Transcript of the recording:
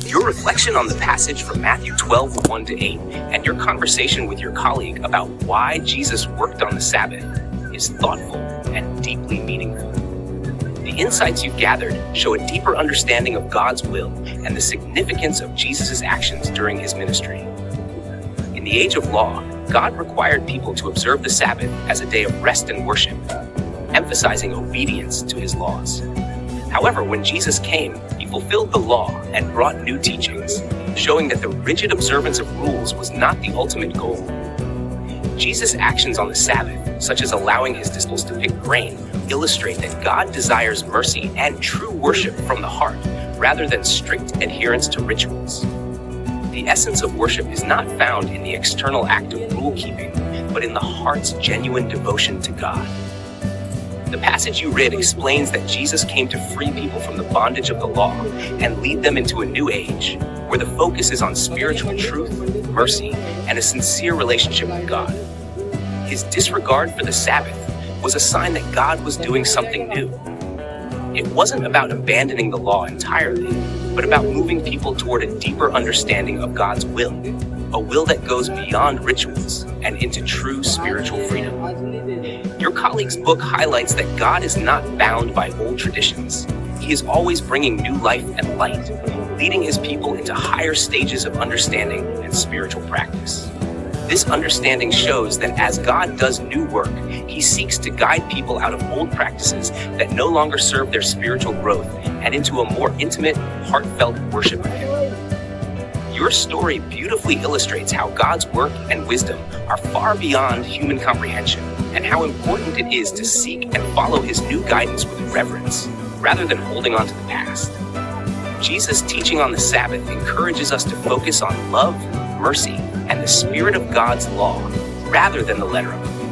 Your reflection on the passage from Matthew 12, 1 to 8, and your conversation with your colleague about why Jesus worked on the Sabbath is thoughtful and deeply meaningful. The insights you've gathered show a deeper understanding of God's will and the significance of Jesus' actions during his ministry. In the age of law, God required people to observe the Sabbath as a day of rest and worship, emphasizing obedience to his laws. However, when Jesus came, he fulfilled the law and brought new teachings, showing that the rigid observance of rules was not the ultimate goal. Jesus' actions on the Sabbath, such as allowing his disciples to pick grain, illustrate that God desires mercy and true worship from the heart, rather than strict adherence to rituals. The essence of worship is not found in the external act of rule-keeping, but in the heart's genuine devotion to God. The passage you read explains that Jesus came to free people from the bondage of the law and lead them into a new age, where the focus is on spiritual truth, mercy, and a sincere relationship with God. His disregard for the Sabbath was a sign that God was doing something new. It wasn't about abandoning the law entirely, but about moving people toward a deeper understanding of God's will, a will that goes beyond rituals and into true spiritual freedom. Your colleague's book highlights that God is not bound by old traditions. He is always bringing new life and light, leading his people into higher stages of understanding and spiritual practice. This understanding shows that as God does new work, he seeks to guide people out of old practices that no longer serve their spiritual growth and into a more intimate, heartfelt worship of him. Your story beautifully illustrates how God's work and wisdom are far beyond human comprehension, and how important it is to seek and follow his new guidance with reverence, rather than holding on to the past. Jesus' teaching on the Sabbath encourages us to focus on love, mercy, and the spirit of God's law, rather than the letter of it.